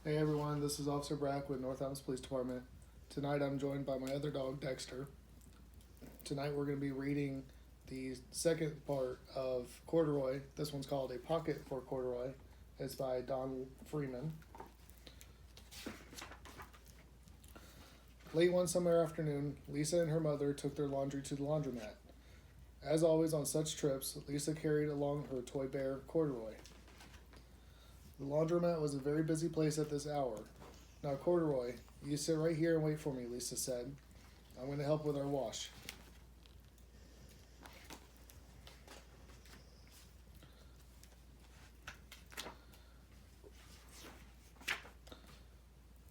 Hey everyone, this is Officer Brack with North Adams Police Department. Tonight I'm joined by my other dog, Dexter. Tonight we're going to be reading the second part of Corduroy. This one's called A Pocket for Corduroy. It's by Don Freeman. Late one summer afternoon, Lisa and her mother took their laundry to the laundromat. As always on such trips, Lisa carried along her toy bear, Corduroy. The laundromat was a very busy place at this hour. Now, Corduroy, you sit right here and wait for me, Lisa said. I'm going to help with our wash.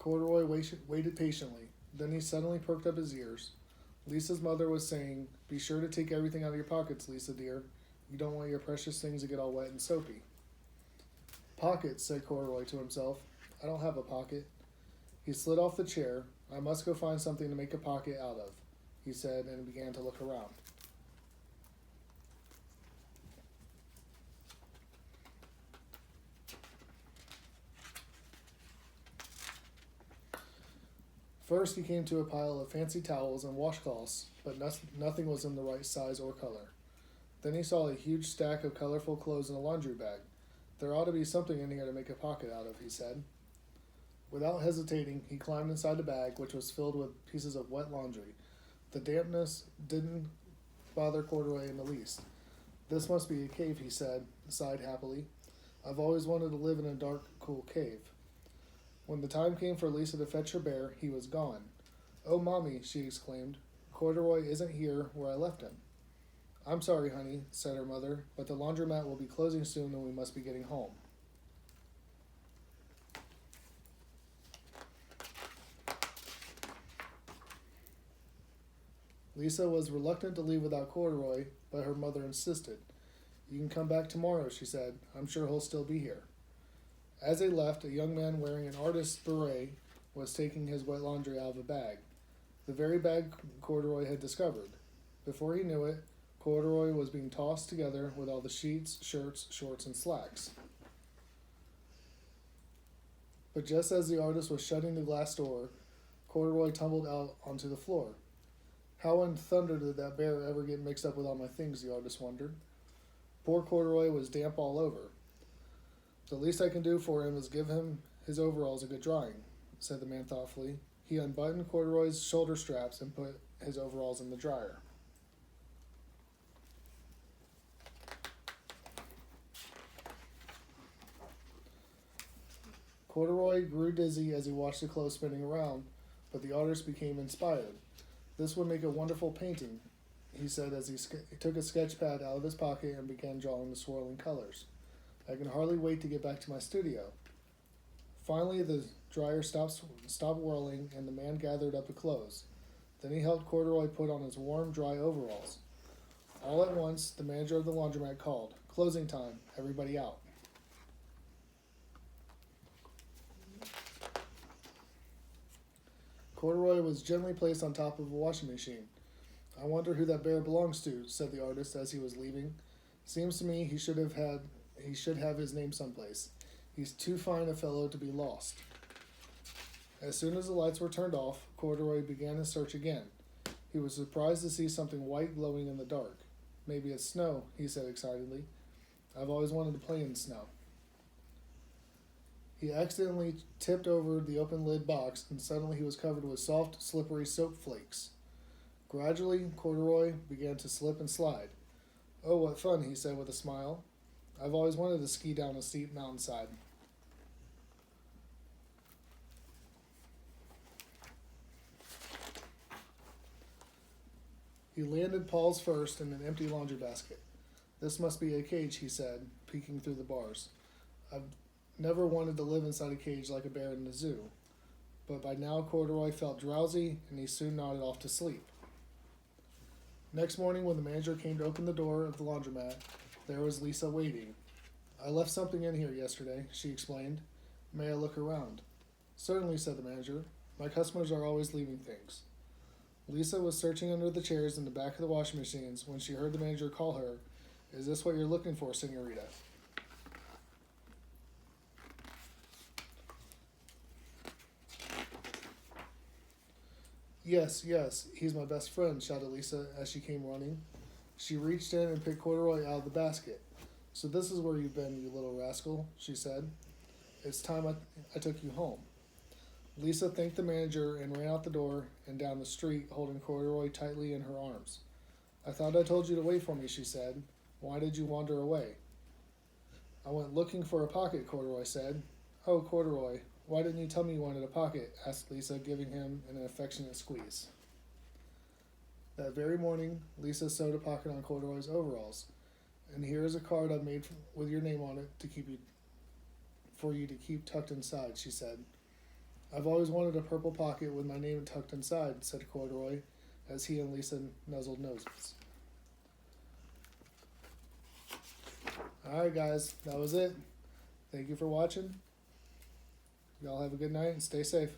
Corduroy waited patiently. Then he suddenly perked up his ears. Lisa's mother was saying, "Be sure to take everything out of your pockets, Lisa dear. You don't want your precious things to get all wet and soapy." "Pockets," said Corduroy to himself. "I don't have a pocket." He slid off the chair. "I must go find something to make a pocket out of," he said, and began to look around. First, he came to a pile of fancy towels and washcloths, but nothing was in the right size or color. Then he saw a huge stack of colorful clothes in a laundry bag. "There ought to be something in here to make a pocket out of," he said. Without hesitating, he climbed inside the bag, which was filled with pieces of wet laundry. The dampness didn't bother Corduroy in the least. "This must be a cave," he said, sighed happily. "I've always wanted to live in a dark, cool cave." When the time came for Lisa to fetch her bear, he was gone. "Oh, Mommy," she exclaimed, "Corduroy isn't here where I left him." "I'm sorry, honey," said her mother, "but the laundromat will be closing soon and we must be getting home." Lisa was reluctant to leave without Corduroy, but her mother insisted. "You can come back tomorrow," she said. "I'm sure he'll still be here." As they left, a young man wearing an artist's beret was taking his wet laundry out of a bag. The very bag Corduroy had discovered. Before he knew it, Corduroy was being tossed together with all the sheets, shirts, shorts, and slacks. But just as the artist was shutting the glass door, Corduroy tumbled out onto the floor. "How in thunder did that bear ever get mixed up with all my things?" the artist wondered. Poor Corduroy was damp all over. "The least I can do for him is give him his overalls a good drying," said the man thoughtfully. He unbuttoned Corduroy's shoulder straps and put his overalls in the dryer. Corduroy grew dizzy as he watched the clothes spinning around, but the artist became inspired. "This would make a wonderful painting," he said as he took a sketch pad out of his pocket and began drawing the swirling colors. "I can hardly wait to get back to my studio." Finally, the dryer stopped whirling and the man gathered up the clothes. Then he helped Corduroy put on his warm, dry overalls. All at once, the manager of the laundromat called, "Closing time, everybody out." Corduroy was gently placed on top of a washing machine. "I wonder who that bear belongs to," said the artist as he was leaving. "Seems to me he should have his name someplace. He's too fine a fellow to be lost." As soon as the lights were turned off, Corduroy began his search again. He was surprised to see something white glowing in the dark. "Maybe it's snow," he said excitedly. "I've always wanted to play in snow." He accidentally tipped over the open lid box, and suddenly he was covered with soft, slippery soap flakes. Gradually, Corduroy began to slip and slide. "Oh, what fun," he said with a smile. "I've always wanted to ski down a steep mountainside." He landed paws first in an empty laundry basket. "This must be a cage," he said, peeking through the bars. "I've never wanted to live inside a cage like a bear in the zoo." But by now Corduroy felt drowsy, and he soon nodded off to sleep. Next morning, when the manager came to open the door of the laundromat, there was Lisa waiting. "I left something in here yesterday," she explained. "May I look around?" "Certainly," said the manager. "My customers are always leaving things." Lisa was searching under the chairs in the back of the washing machines when she heard the manager call her. "Is this what you're looking for, senorita?" Yes, yes, he's my best friend, shouted Lisa as she came running. She reached in and picked Corduroy out of the basket. So this is where you've been, you little rascal, she said. It's time I took you home. Lisa thanked the manager and ran out the door and down the street, holding Corduroy tightly in her arms. I thought I told you to wait for me, she said. Why did you wander away? I went looking for a pocket, Corduroy said. Oh, Corduroy, why didn't you tell me you wanted a pocket? Asked Lisa, giving him an affectionate squeeze. That very morning, Lisa sewed a pocket on Corduroy's overalls. And here is a card I've made with your name on it for you to keep tucked inside, she said. I've always wanted a purple pocket with my name tucked inside, said Corduroy, as he and Lisa nuzzled noses. Alright guys, that was it. Thank you for watching. Y'all have a good night and stay safe.